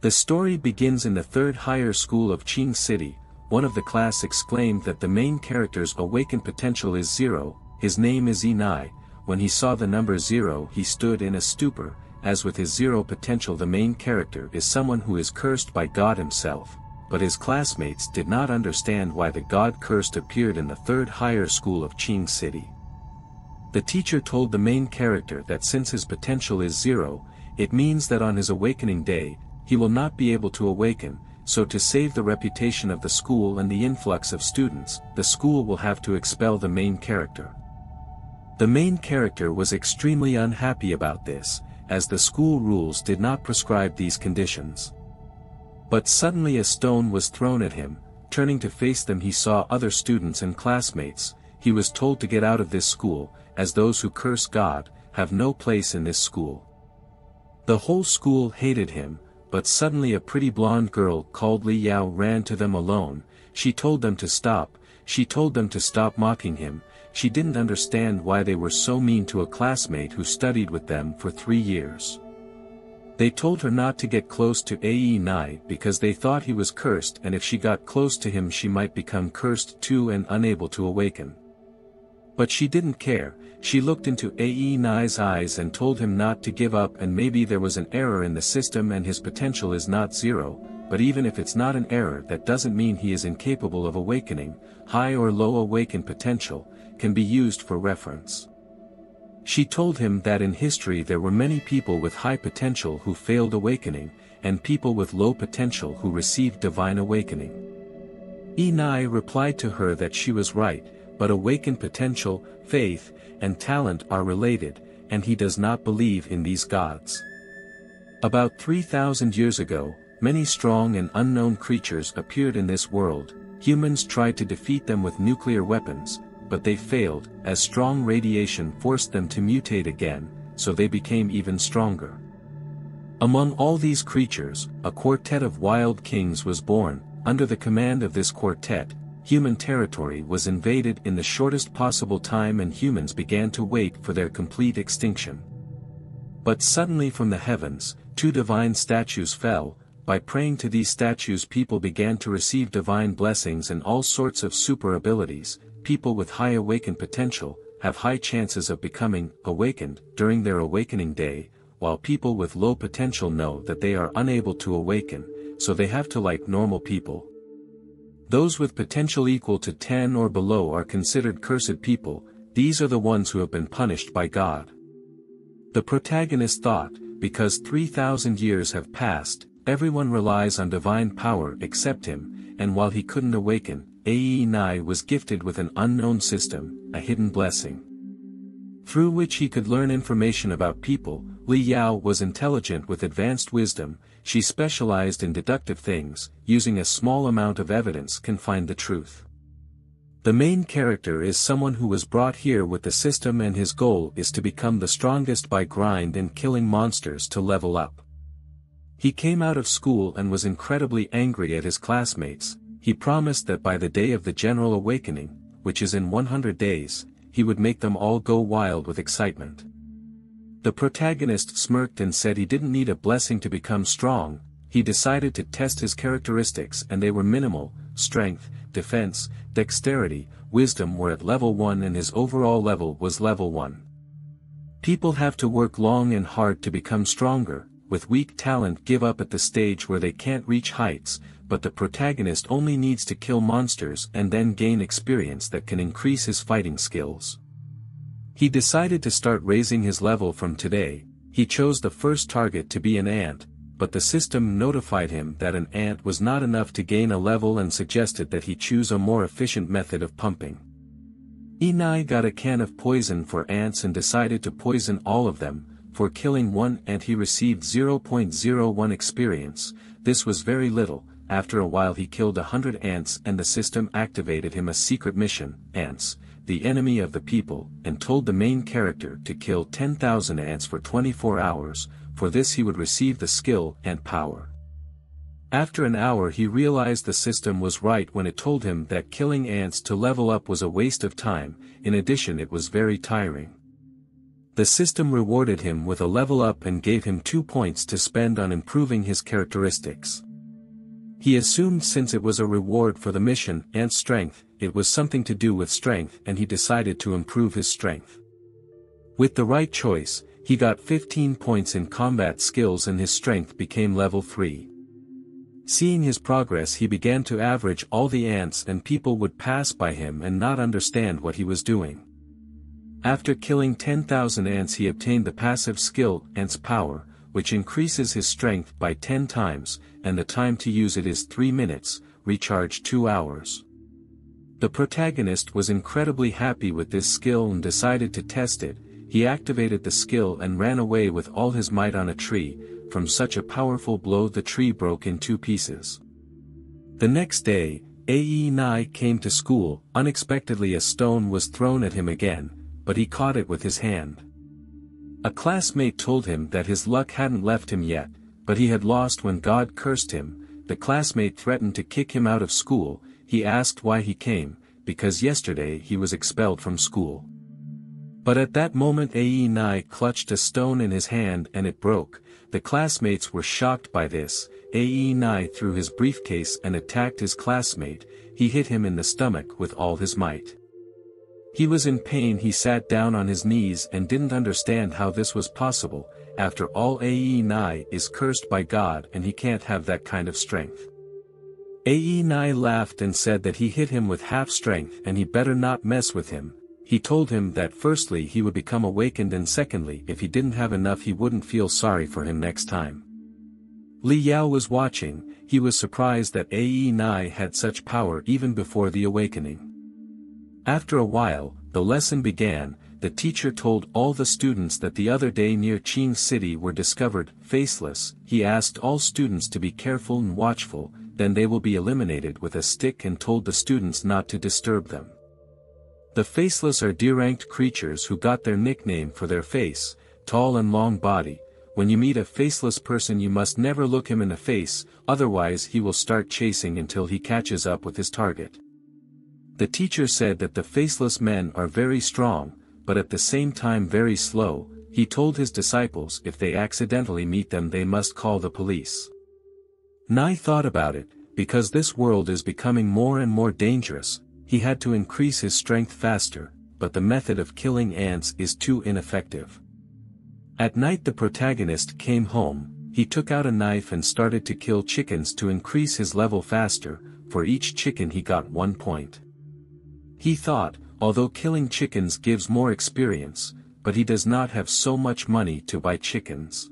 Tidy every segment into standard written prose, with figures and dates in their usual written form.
The story begins in the third higher school of Qing City. One of the class exclaimed that the main character's awakened potential is 0, his name is Enai. When he saw the number 0 he stood in a stupor, as with his 0 potential the main character is someone who is cursed by God himself, but his classmates did not understand why the God cursed appeared in the third higher school of Qing City. The teacher told the main character that since his potential is 0, it means that on his awakening day, he will not be able to awaken, so to save the reputation of the school and the influx of students, the school will have to expel the main character. The main character was extremely unhappy about this, as the school rules did not prescribe these conditions. But suddenly a stone was thrown at him. Turning to face them he saw other students and classmates. He was told to get out of this school, as those who curse God have no place in this school. The whole school hated him, but suddenly a pretty blonde girl called Li Yao ran to them alone. She told them to stop. She told them to stop mocking him. She didn't understand why they were so mean to a classmate who studied with them for 3 years. They told her not to get close to Ae Nai because they thought he was cursed, and if she got close to him she might become cursed too and unable to awaken. But she didn't care. She looked into Ae Nai's eyes and told him not to give up, and maybe there was an error in the system and his potential is not 0, but even if it's not an error that doesn't mean he is incapable of awakening. High or low awakened potential can be used for reference. She told him that in history there were many people with high potential who failed awakening, and people with low potential who received divine awakening. Enai replied to her that she was right, but awakened potential, faith, and talent are related, and he does not believe in these gods. About 3,000 years ago, many strong and unknown creatures appeared in this world. Humans tried to defeat them with nuclear weapons, but they failed, as strong radiation forced them to mutate again, so they became even stronger. Among all these creatures, a quartet of wild kings was born. Under the command of this quartet, human territory was invaded in the shortest possible time and humans began to wait for their complete extinction. But suddenly from the heavens, 2 divine statues fell. By praying to these statues people began to receive divine blessings and all sorts of super abilities. People with high awakened potential have high chances of becoming awakened during their awakening day, while people with low potential know that they are unable to awaken, so they have to like normal people. Those with potential equal to 10 or below are considered cursed people. These are the ones who have been punished by God. The protagonist thought, because 3,000 years have passed, everyone relies on divine power except him, and while he couldn't awaken, Ae Nai was gifted with an unknown system, a hidden blessing, through which he could learn information about people. Li Yao was intelligent with advanced wisdom. She specialized in deductive things, using a small amount of evidence can find the truth. The main character is someone who was brought here with the system and his goal is to become the strongest by grind and killing monsters to level up. He came out of school and was incredibly angry at his classmates. He promised that by the day of the general awakening, which is in 100 days, he would make them all go wild with excitement. The protagonist smirked and said he didn't need a blessing to become strong. He decided to test his characteristics and they were minimal. Strength, defense, dexterity, wisdom were at level 1 and his overall level was level 1. People have to work long and hard to become stronger. With weak talent give up at the stage where they can't reach heights, but the protagonist only needs to kill monsters and then gain experience that can increase his fighting skills. He decided to start raising his level from today. He chose the first target to be an ant, but the system notified him that an ant was not enough to gain a level and suggested that he choose a more efficient method of pumping. Enai got a can of poison for ants and decided to poison all of them. For killing one ant he received 0.01 experience. This was very little. After a while he killed 100 ants and the system activated him a secret mission, Ants, the enemy of the people, and told the main character to kill 10,000 ants for 24 hours, for this he would receive the skill and power. After an hour he realized the system was right when it told him that killing ants to level up was a waste of time. In addition it was very tiring. The system rewarded him with a level up and gave him 2 points to spend on improving his characteristics. He assumed since it was a reward for the mission and strength, it was something to do with strength, and he decided to improve his strength. With the right choice, he got 15 points in combat skills and his strength became level 3. Seeing his progress, he began to average all the ants, and people would pass by him and not understand what he was doing. After killing 10,000 ants, he obtained the passive skill, Ants Power, which increases his strength by 10 times, and the time to use it is 3 minutes, recharge 2 hours. The protagonist was incredibly happy with this skill and decided to test it. He activated the skill and ran away with all his might on a tree. From such a powerful blow, the tree broke in 2 pieces. The next day, Nai came to school. Unexpectedly a stone was thrown at him again, but he caught it with his hand. A classmate told him that his luck hadn't left him yet, but he had lost when God cursed him. The classmate threatened to kick him out of school. He asked why he came, because yesterday he was expelled from school. But at that moment Nai clutched a stone in his hand and it broke. The classmates were shocked by this. Nai threw his briefcase and attacked his classmate. He hit him in the stomach with all his might. He was in pain. He sat down on his knees and didn't understand how this was possible. After all, Nai is cursed by God and he can't have that kind of strength. Nai laughed and said that he hit him with half strength and he better not mess with him. He told him that firstly he would become awakened and secondly if he didn't have enough he wouldn't feel sorry for him next time. Li Yao was watching. He was surprised that Nai had such power even before the awakening. After a while, the lesson began. The teacher told all the students that the other day near Qing City were discovered faceless. He asked all students to be careful and watchful, then they will be eliminated with a stick, and told the students not to disturb them. The faceless are deranked creatures who got their nickname for their face, tall and long body. When you meet a faceless person you must never look him in the face, otherwise he will start chasing until he catches up with his target. The teacher said that the faceless men are very strong, but at the same time very slow. He told his disciples if they accidentally meet them they must call the police. Nai thought about it. Because this world is becoming more and more dangerous, he had to increase his strength faster, but the method of killing ants is too ineffective. At night the protagonist came home. He took out a knife and started to kill chickens to increase his level faster. For each chicken he got 1 point. He thought, although killing chickens gives more experience, but he does not have so much money to buy chickens.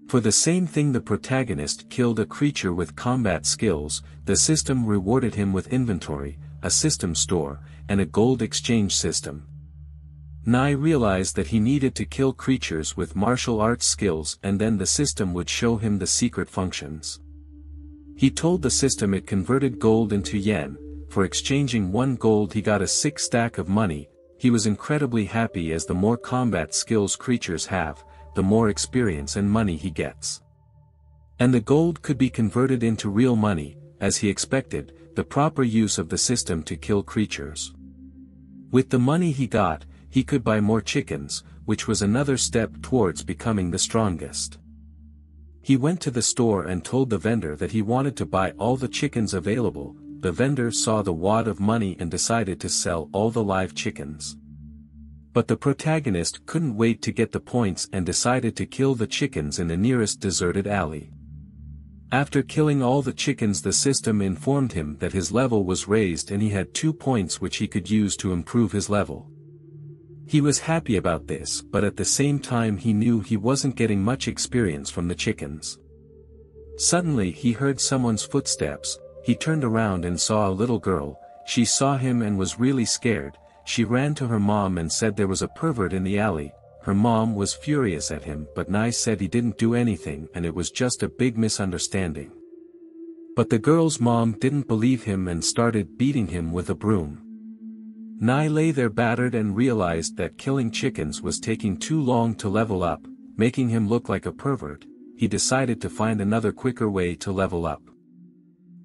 For the same thing the protagonist killed a creature with combat skills. The system rewarded him with inventory, a system store, and a gold exchange system. Nai realized that he needed to kill creatures with martial arts skills and then the system would show him the secret functions. He told the system it converted gold into yen. For exchanging 1 gold he got a 6 stack of money. He was incredibly happy as the more combat skills creatures have, the more experience and money he gets. And the gold could be converted into real money, as he expected, the proper use of the system to kill creatures. With the money he got, he could buy more chickens, which was another step towards becoming the strongest. He went to the store and told the vendor that he wanted to buy all the chickens available. The vendor saw the wad of money and decided to sell all the live chickens. But the protagonist couldn't wait to get the points and decided to kill the chickens in the nearest deserted alley. After killing all the chickens the system informed him that his level was raised and he had 2 points which he could use to improve his level. He was happy about this, but at the same time he knew he wasn't getting much experience from the chickens. Suddenly he heard someone's footsteps. He turned around and saw a little girl. She saw him and was really scared. She ran to her mom and said there was a pervert in the alley. Her mom was furious at him, but Nai said he didn't do anything and it was just a big misunderstanding. But the girl's mom didn't believe him and started beating him with a broom. Nai lay there battered and realized that killing chickens was taking too long to level up, making him look like a pervert. He decided to find another quicker way to level up.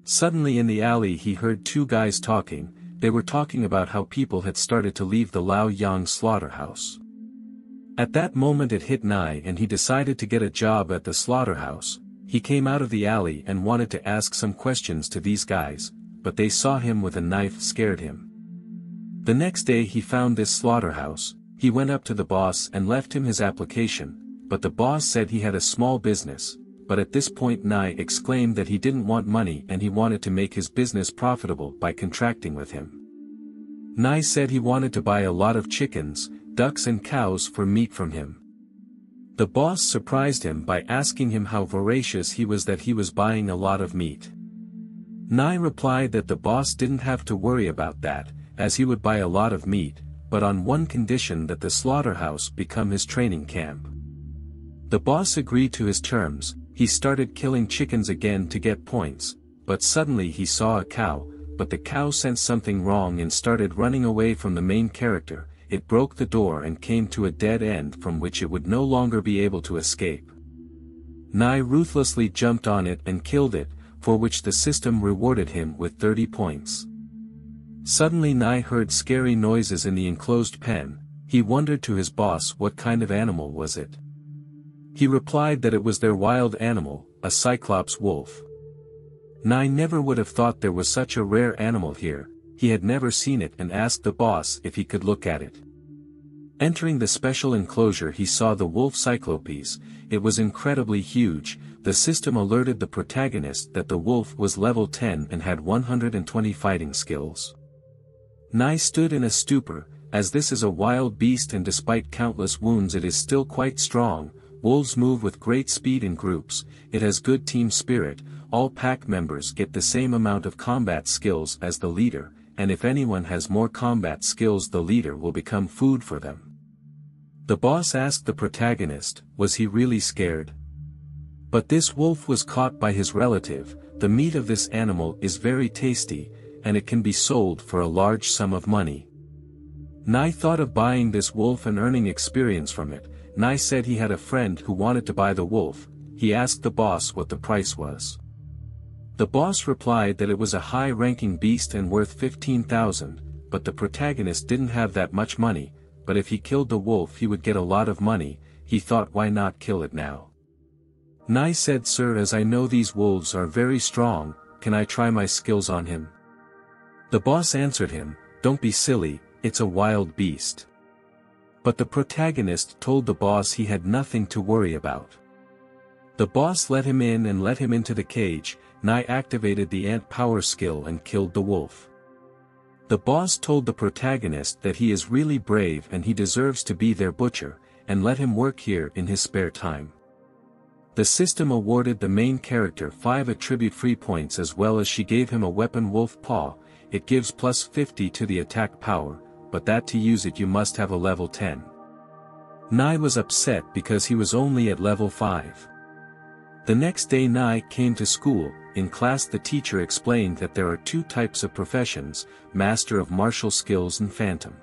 Suddenly in the alley he heard 2 guys talking. They were talking about how people had started to leave the Lao Yang slaughterhouse. At that moment it hit Nai and he decided to get a job at the slaughterhouse. He came out of the alley and wanted to ask some questions to these guys, but they saw him with a knife scared him. The next day he found this slaughterhouse. He went up to the boss and left him his application, but the boss said he had a small business, but at this point Nai exclaimed that he didn't want money and he wanted to make his business profitable by contracting with him. Nai said he wanted to buy a lot of chickens, ducks and cows for meat from him. The boss surprised him by asking him how voracious he was that he was buying a lot of meat. Nai replied that the boss didn't have to worry about that, as he would buy a lot of meat, but on one condition, that the slaughterhouse become his training camp. The boss agreed to his terms. He started killing chickens again to get points, but suddenly he saw a cow, but the cow sensed something wrong and started running away from the main character. It broke the door and came to a dead end from which it would no longer be able to escape. Nai ruthlessly jumped on it and killed it, for which the system rewarded him with 30 points. Suddenly Nai heard scary noises in the enclosed pen. He wondered to his boss what kind of animal was it. He replied that it was their wild animal, a cyclops wolf. Nai never would have thought there was such a rare animal here. He had never seen it and asked the boss if he could look at it. Entering the special enclosure he saw the wolf Cyclopes. It was incredibly huge. The system alerted the protagonist that the wolf was level 10 and had 120 fighting skills. Nai stood in a stupor, as this is a wild beast and despite countless wounds it is still quite strong. Wolves move with great speed in groups, it has good team spirit, all pack members get the same amount of combat skills as the leader, and if anyone has more combat skills the leader will become food for them. The boss asked the protagonist, was he really scared? But this wolf was caught by his relative. The meat of this animal is very tasty, and it can be sold for a large sum of money. Nai thought of buying this wolf and earning experience from it. Nai said he had a friend who wanted to buy the wolf. He asked the boss what the price was. The boss replied that it was a high-ranking beast and worth 15,000, but the protagonist didn't have that much money, but if he killed the wolf he would get a lot of money. He thought, why not kill it now? Nai said, sir, as I know these wolves are very strong, can I try my skills on him? The boss answered him, don't be silly, it's a wild beast. But the protagonist told the boss he had nothing to worry about. The boss let him in and let him into the cage. Nai activated the ant power skill and killed the wolf. The boss told the protagonist that he is really brave and he deserves to be their butcher, and let him work here in his spare time. The system awarded the main character 5 attribute free points as well as she gave him a weapon wolf paw. It gives plus 50 to the attack power, but that to use it you must have a level 10. Nai was upset because he was only at level 5. The next day Nai came to school. In class the teacher explained that there are 2 types of professions, Master of Martial Skills and Phantom.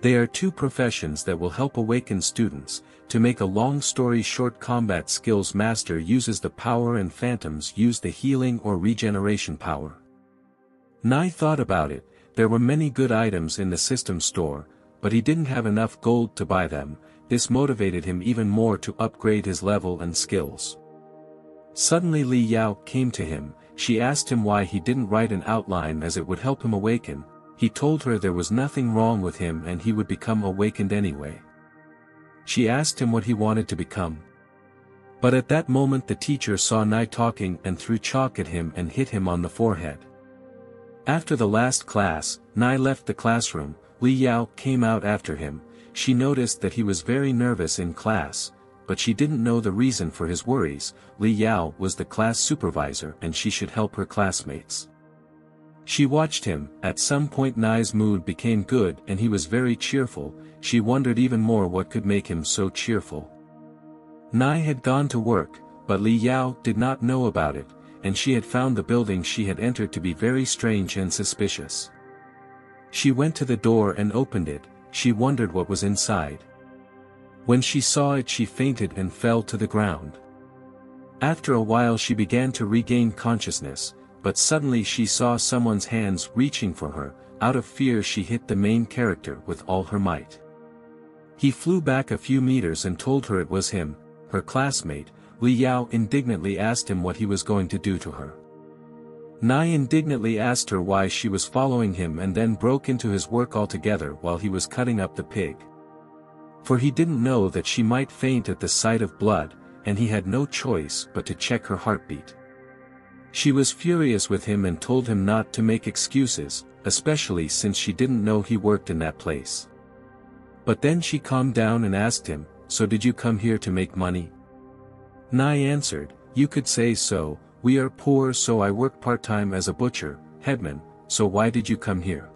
They are 2 professions that will help awaken students. To make a long story short, Combat Skills Master uses the power and Phantoms use the healing or regeneration power. Nai thought about it. There were many good items in the system store, but he didn't have enough gold to buy them. This motivated him even more to upgrade his level and skills. Suddenly Li Yao came to him. She asked him why he didn't write an outline as it would help him awaken. He told her there was nothing wrong with him and he would become awakened anyway. She asked him what he wanted to become. But at that moment the teacher saw Nai talking and threw chalk at him and hit him on the forehead. After the last class, Nai left the classroom. Li Yao came out after him. She noticed that he was very nervous in class, but she didn't know the reason for his worries. Li Yao was the class supervisor and she should help her classmates. She watched him. At some point Nai's mood became good and he was very cheerful. She wondered even more what could make him so cheerful. Nai had gone to work, but Li Yao did not know about it, and she had found the building she had entered to be very strange and suspicious. She went to the door and opened it. She wondered what was inside. When she saw it she fainted and fell to the ground. After a while she began to regain consciousness, but suddenly she saw someone's hands reaching for her. Out of fear she hit the main character with all her might. He flew back a few meters and told her it was him, her classmate. Li Yao indignantly asked him what he was going to do to her. Nai indignantly asked her why she was following him and then broke into his work altogether while he was cutting up the pig. For he didn't know that she might faint at the sight of blood, and he had no choice but to check her heartbeat. She was furious with him and told him not to make excuses, especially since she didn't know he worked in that place. But then she calmed down and asked him, "So did you come here to make money?" Nai answered, "You could say so. We are poor, so I work part-time as a butcher, headman, so why did you come here?"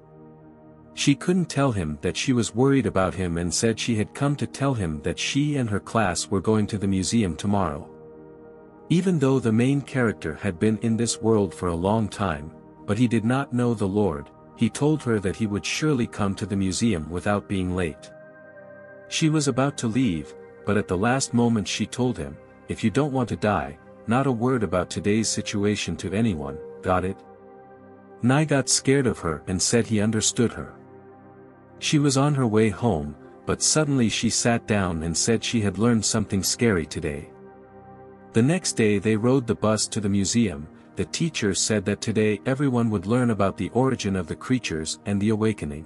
She couldn't tell him that she was worried about him and said she had come to tell him that she and her class were going to the museum tomorrow. Even though the main character had been in this world for a long time, but he did not know the Lord, he told her that he would surely come to the museum without being late. She was about to leave, but at the last moment she told him, "If you don't want to die, not a word about today's situation to anyone, got it?" Nai got scared of her and said he understood her. She was on her way home, but suddenly she sat down and said she had learned something scary today. The next day they rode the bus to the museum. The teacher said that today everyone would learn about the origin of the creatures and the awakening.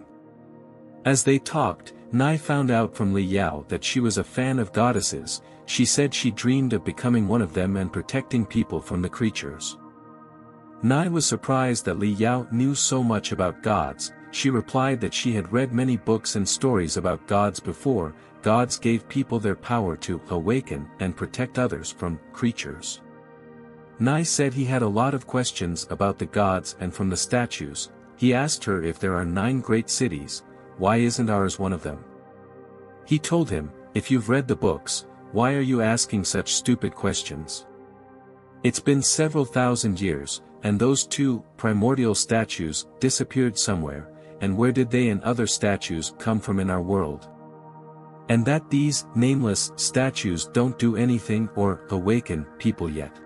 As they talked, Nai found out from Li Yao that she was a fan of goddesses. She said she dreamed of becoming one of them and protecting people from the creatures. Nai was surprised that Li Yao knew so much about gods. She replied that she had read many books and stories about gods before. Gods gave people their power to awaken and protect others from creatures. Nai said he had a lot of questions about the gods and from the statues. He asked her if there are 9 great cities, why isn't ours one of them? He told him, "If you've read the books, why are you asking such stupid questions? It's been several thousand years, and those 2 primordial statues disappeared somewhere, and where did they and other statues come from in our world? And that these nameless statues don't do anything or awaken people yet."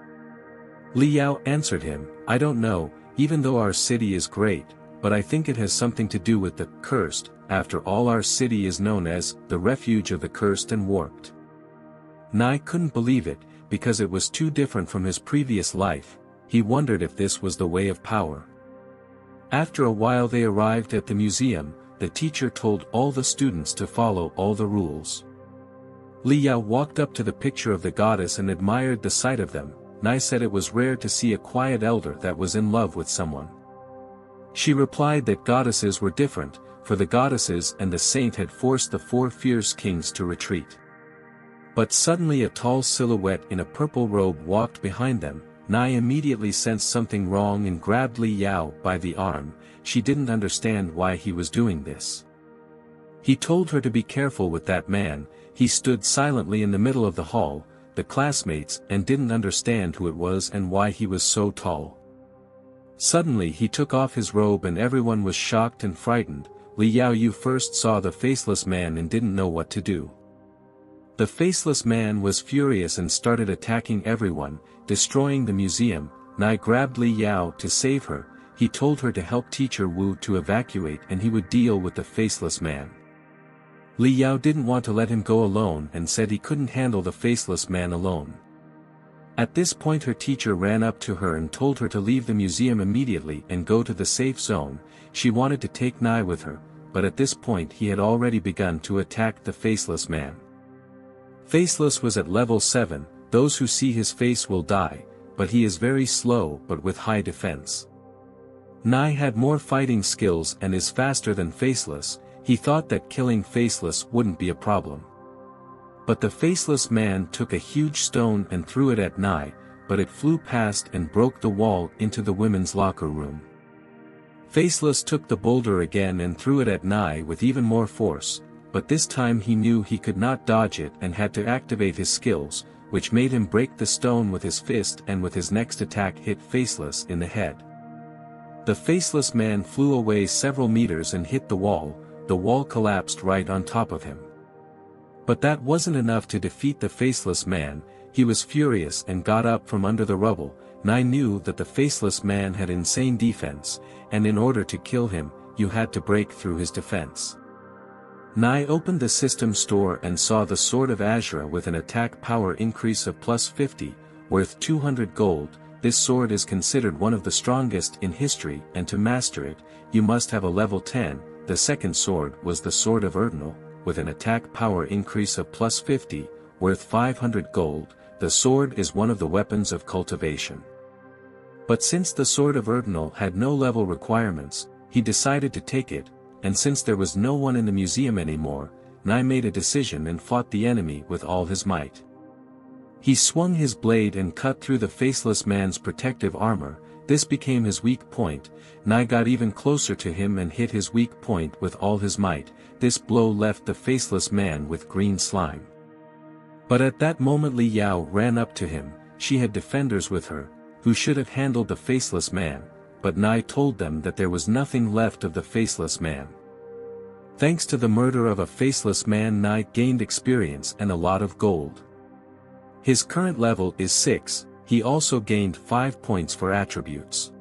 Li Yao answered him, "I don't know, even though our city is great, but I think it has something to do with the cursed. After all, our city is known as the refuge of the cursed and warped." Nai couldn't believe it, because it was too different from his previous life. He wondered if this was the way of power. After a while they arrived at the museum. The teacher told all the students to follow all the rules. Li Yao walked up to the picture of the goddess and admired the sight of them. Nai said it was rare to see a quiet elder that was in love with someone. She replied that goddesses were different, for the goddesses and the saint had forced the 4 fierce kings to retreat. But suddenly a tall silhouette in a purple robe walked behind them. Nai immediately sensed something wrong and grabbed Li Yao by the arm. She didn't understand why he was doing this. He told her to be careful with that man. He stood silently in the middle of the hall, the classmates, and didn't understand who it was and why he was so tall. Suddenly he took off his robe and everyone was shocked and frightened. Li Yao, you first saw the faceless man and didn't know what to do. The faceless man was furious and started attacking everyone, destroying the museum. Nai grabbed Li Yao to save her. He told her to help Teacher Wu to evacuate and he would deal with the faceless man. Li Yao didn't want to let him go alone and said he couldn't handle the faceless man alone. At this point her teacher ran up to her and told her to leave the museum immediately and go to the safe zone. She wanted to take Nai with her, but at this point he had already begun to attack the faceless man. Faceless was at level 7, those who see his face will die, but he is very slow but with high defense. Nai had more fighting skills and is faster than Faceless. He thought that killing Faceless wouldn't be a problem. But the faceless man took a huge stone and threw it at Nai, but it flew past and broke the wall into the women's locker room. Faceless took the boulder again and threw it at Nai with even more force, but this time he knew he could not dodge it and had to activate his skills, which made him break the stone with his fist and with his next attack hit Faceless in the head. The faceless man flew away several meters and hit the wall collapsed right on top of him. But that wasn't enough to defeat the faceless man. He was furious and got up from under the rubble. Nai knew that the faceless man had insane defense, and in order to kill him, you had to break through his defense. Nai opened the system store and saw the Sword of Azura with an attack power increase of plus 50, worth 200 gold. This sword is considered one of the strongest in history, and to master it, you must have a level 10. The second sword was the Sword of Erdnal, with an attack power increase of plus 50, worth 500 gold. The sword is one of the weapons of cultivation. But since the Sword of Erdnal had no level requirements, he decided to take it, and since there was no one in the museum anymore, Nai made a decision and fought the enemy with all his might. He swung his blade and cut through the faceless man's protective armor. This became his weak point. Nai got even closer to him and hit his weak point with all his might. This blow left the faceless man with green slime. But at that moment Li Yao ran up to him. She had defenders with her, who should have handled the faceless man, but Nai told them that there was nothing left of the faceless man. Thanks to the murder of a faceless man, Nai gained experience and a lot of gold. His current level is 6, he also gained 5 points for attributes.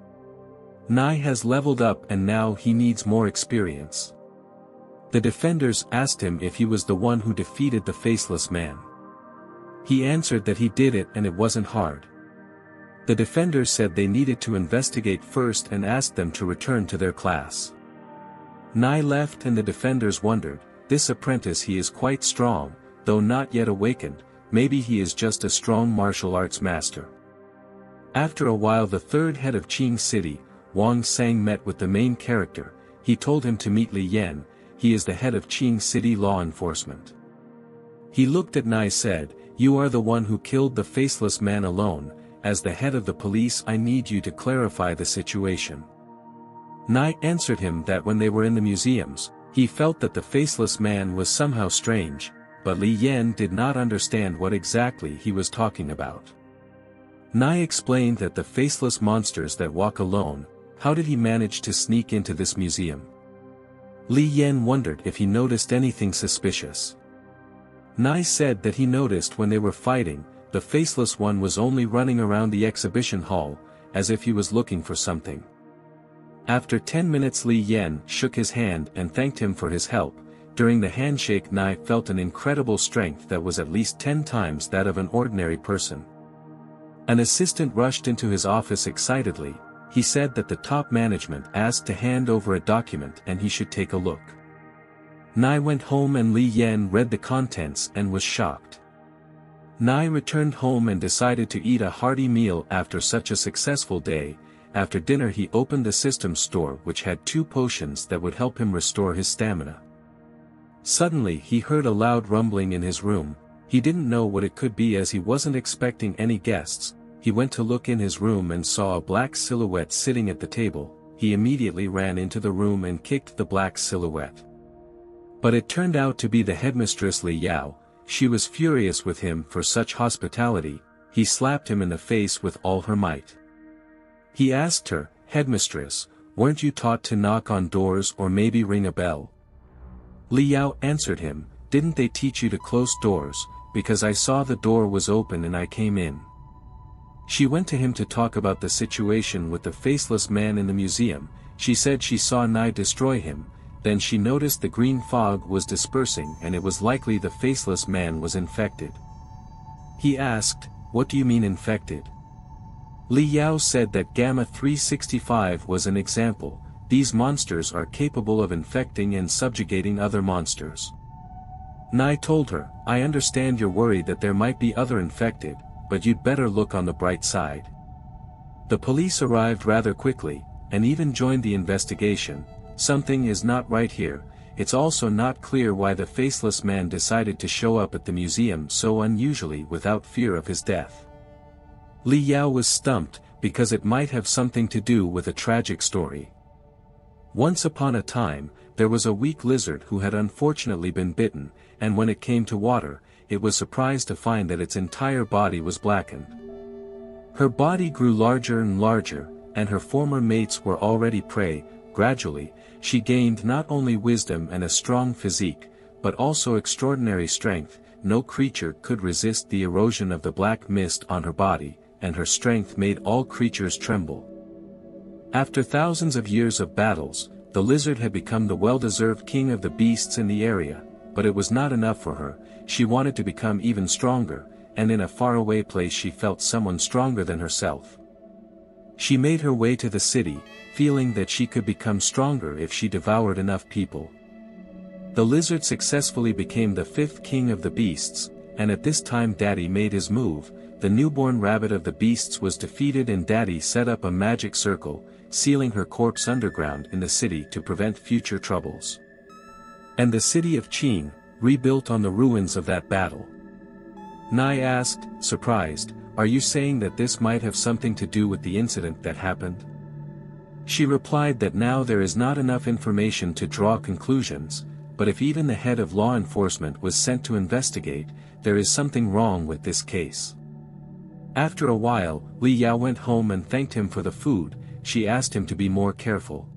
Nai has leveled up and now he needs more experience. The defenders asked him if he was the one who defeated the faceless man. He answered that he did it and it wasn't hard. The defenders said they needed to investigate first and asked them to return to their class. Nai left and the defenders wondered, this apprentice he is quite strong, though not yet awakened, maybe he is just a strong martial arts master. After a while the third head of Qing City, Wang Sang, met with the main character. He told him to meet Li Yan, he is the head of Qing City law enforcement. He looked at Nai, said, you are the one who killed the faceless man alone. As the head of the police I need you to clarify the situation. Nai answered him that when they were in the museums, he felt that the faceless man was somehow strange, but Li Yan did not understand what exactly he was talking about. Nai explained that the faceless monsters that walk alone, how did he manage to sneak into this museum? Li Yan wondered if he noticed anything suspicious. Nai said that he noticed when they were fighting, the faceless one was only running around the exhibition hall, as if he was looking for something. After 10 minutes Li Yan shook his hand and thanked him for his help. During the handshake Nai felt an incredible strength that was at least 10 times that of an ordinary person. An assistant rushed into his office excitedly. He said that the top management asked to hand over a document and he should take a look. Nai went home and Li Yan read the contents and was shocked. Nai returned home and decided to eat a hearty meal after such a successful day. After dinner he opened a system store which had 2 potions that would help him restore his stamina. Suddenly he heard a loud rumbling in his room. He didn't know what it could be as he wasn't expecting any guests. He went to look in his room and saw a black silhouette sitting at the table. He immediately ran into the room and kicked the black silhouette. But it turned out to be the headmistress Li Yao. She was furious with him for such hospitality. He slapped him in the face with all her might. He asked her, headmistress, weren't you taught to knock on doors or maybe ring a bell? Li Yao answered him, didn't they teach you to close doors, because I saw the door was open and I came in. She went to him to talk about the situation with the faceless man in the museum. She said she saw Nai destroy him. Then she noticed the green fog was dispersing and it was likely the faceless man was infected. He asked, what do you mean infected? Li Yao said that Gamma 365 was an example. These monsters are capable of infecting and subjugating other monsters. Nai told her, I understand you're worried that there might be other infected, but you'd better look on the bright side. The police arrived rather quickly, and even joined the investigation. Something is not right here. It's also not clear why the faceless man decided to show up at the museum so unusually without fear of his death. Li Yao was stumped, because it might have something to do with a tragic story. Once upon a time, there was a weak lizard who had unfortunately been bitten, and when it came to water, it was surprised to find that its entire body was blackened. Her body grew larger and larger, and her former mates were already prey. Gradually, she gained not only wisdom and a strong physique, but also extraordinary strength. No creature could resist the erosion of the black mist on her body, and her strength made all creatures tremble. After thousands of years of battles, the lizard had become the well-deserved king of the beasts in the area. but it was not enough for her. She wanted to become even stronger, and in a faraway place she felt someone stronger than herself. She made her way to the city, feeling that she could become stronger if she devoured enough people. The lizard successfully became the fifth king of the beasts, and at this time Daddy made his move. The newborn rabbit of the beasts was defeated and Daddy set up a magic circle, sealing her corpse underground in the city to prevent future troubles. And the city of Qing, rebuilt on the ruins of that battle. Nai asked, surprised, "Are you saying that this might have something to do with the incident that happened?" She replied that now there is not enough information to draw conclusions, but if even the head of law enforcement was sent to investigate, there is something wrong with this case. After a while, Li Yao went home and thanked him for the food. She asked him to be more careful.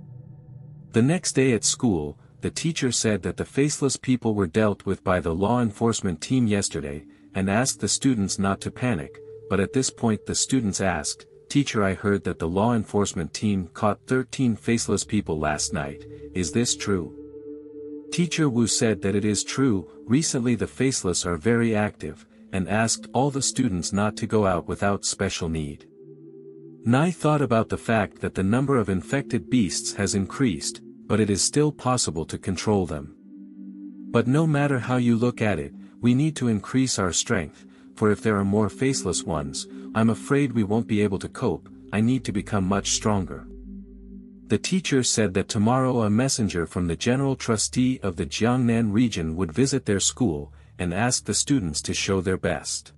The next day at school, the teacher said that the faceless people were dealt with by the law enforcement team yesterday, and asked the students not to panic, but at this point the students asked, "Teacher, I heard that the law enforcement team caught 13 faceless people last night, is this true?" Teacher Wu said that it is true. Recently the faceless are very active, and asked all the students not to go out without special need. Nai thought about the fact that the number of infected beasts has increased, but it is still possible to control them. But no matter how you look at it, we need to increase our strength, for if there are more faceless ones, I'm afraid we won't be able to cope. I need to become much stronger. The teacher said that tomorrow a messenger from the general trustee of the Jiangnan region would visit their school, and ask the students to show their best.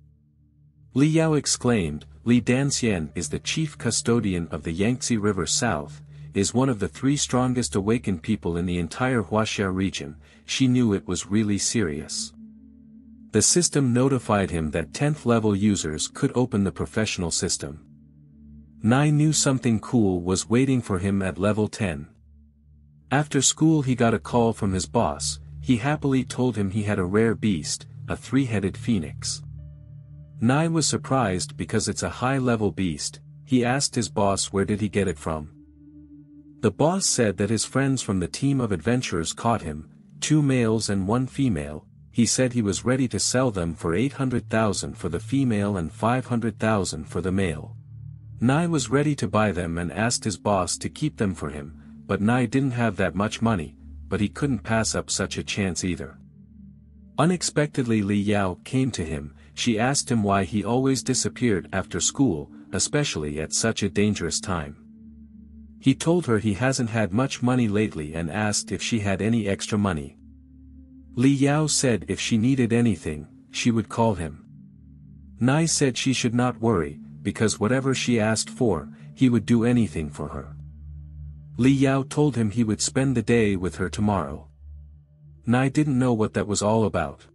Li Yao exclaimed, "Li Danxian is the chief custodian of the Yangtze River South, is one of the 3 strongest awakened people in the entire Huaxia region." She knew it was really serious. The system notified him that 10th level users could open the professional system. Nai knew something cool was waiting for him at level 10. After school he got a call from his boss. He happily told him he had a rare beast, a 3-headed phoenix. Nai was surprised because it's a high-level beast. He asked his boss where did he get it from. The boss said that his friends from the team of adventurers caught him, 2 males and 1 female. He said he was ready to sell them for 800,000 for the female and 500,000 for the male. Nai was ready to buy them and asked his boss to keep them for him, but Nai didn't have that much money, but he couldn't pass up such a chance either. Unexpectedly Li Yao came to him. She asked him why he always disappeared after school, especially at such a dangerous time. He told her he hasn't had much money lately and asked if she had any extra money. Li Yao said if she needed anything, she would call him. Nai said she should not worry, because whatever she asked for, he would do anything for her. Li Yao told him he would spend the day with her tomorrow. Nai didn't know what that was all about.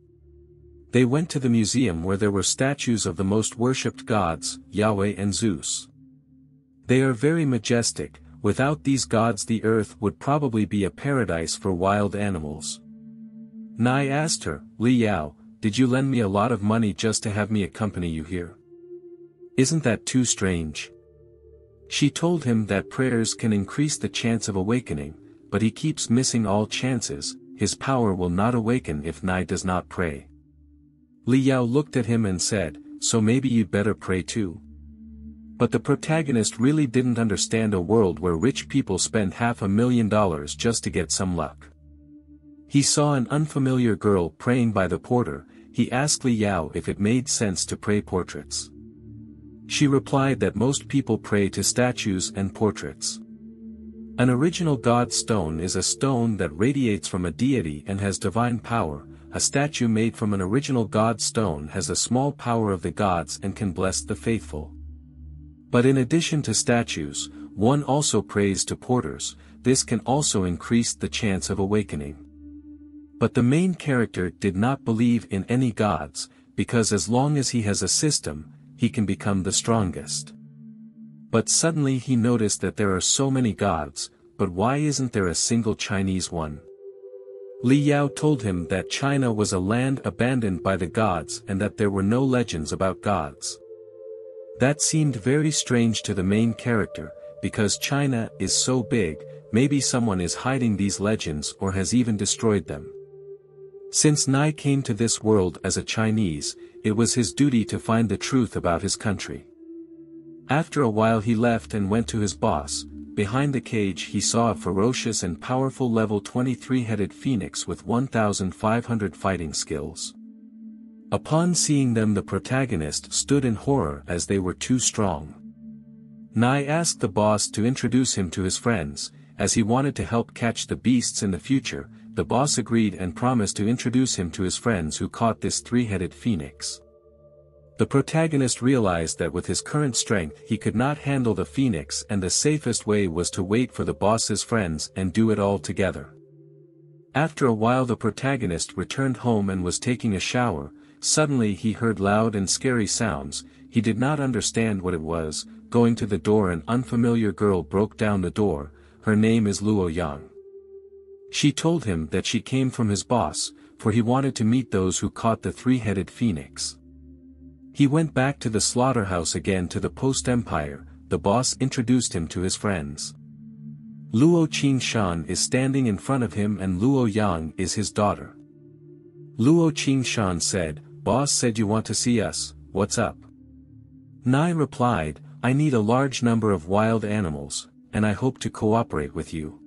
They went to the museum where there were statues of the most worshipped gods, Yahweh and Zeus. They are very majestic. Without these gods the earth would probably be a paradise for wild animals. Nai asked her, "Li Yao, did you lend me a lot of money just to have me accompany you here? Isn't that too strange?" She told him that prayers can increase the chance of awakening, but he keeps missing all chances. His power will not awaken if Nai does not pray. Li Yao looked at him and said, "So maybe you'd better pray too." But the protagonist really didn't understand a world where rich people spend $500,000 just to get some luck. He saw an unfamiliar girl praying by the porter. He asked Li Yao if it made sense to pray portraits. She replied that most people pray to statues and portraits. An original god stone is a stone that radiates from a deity and has divine power. A statue made from an original god stone has a small power of the gods and can bless the faithful. But in addition to statues, one also prays to porters. This can also increase the chance of awakening. But the main character did not believe in any gods, because as long as he has a system, he can become the strongest. But suddenly he noticed that there are so many gods, but why isn't there a single Chinese one? Li Yao told him that China was a land abandoned by the gods and that there were no legends about gods. That seemed very strange to the main character, because China is so big, maybe someone is hiding these legends or has even destroyed them. Since Nai came to this world as a Chinese, it was his duty to find the truth about his country. After a while he left and went to his boss. Behind the cage he saw a ferocious and powerful level 23-headed phoenix with 1,500 fighting skills. Upon seeing them, the protagonist stood in horror as they were too strong. Nai asked the boss to introduce him to his friends, as he wanted to help catch the beasts in the future. The boss agreed and promised to introduce him to his friends who caught this three-headed phoenix. The protagonist realized that with his current strength he could not handle the phoenix, and the safest way was to wait for the boss's friends and do it all together. After a while the protagonist returned home and was taking a shower. Suddenly he heard loud and scary sounds. He did not understand what it was. Going to the door, an unfamiliar girl broke down the door. Her name is Luo Yang. She told him that she came from his boss, for he wanted to meet those who caught the three-headed phoenix. He went back to the slaughterhouse again to the post-empire. The boss introduced him to his friends. Luo Qingshan is standing in front of him and Luo Yang is his daughter. Luo Qingshan said, "Boss said you want to see us, what's up?" Nai replied, "I need a large number of wild animals, and I hope to cooperate with you."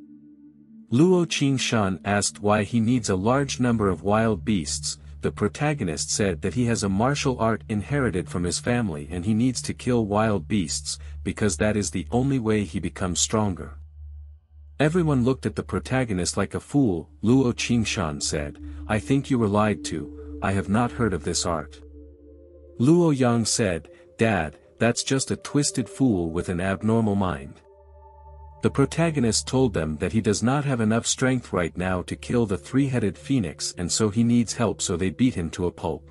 Luo Qingshan asked why he needs a large number of wild beasts. The protagonist said that he has a martial art inherited from his family and he needs to kill wild beasts, because that is the only way he becomes stronger. Everyone looked at the protagonist like a fool. Luo Qingshan said, "I think you were lied to, I have not heard of this art." Luo Yang said, "Dad, that's just a twisted fool with an abnormal mind." The protagonist told them that he does not have enough strength right now to kill the three-headed phoenix and so he needs help, so they beat him to a pulp.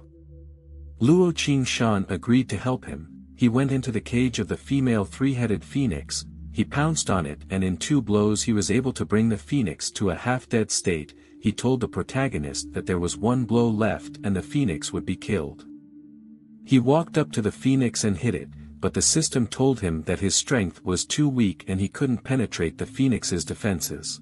Luo Qingshan agreed to help him. He went into the cage of the female three-headed phoenix. He pounced on it and in 2 blows he was able to bring the phoenix to a half-dead state. He told the protagonist that there was 1 blow left and the phoenix would be killed. He walked up to the phoenix and hit it, but the system told him that his strength was too weak and he couldn't penetrate the phoenix's defenses.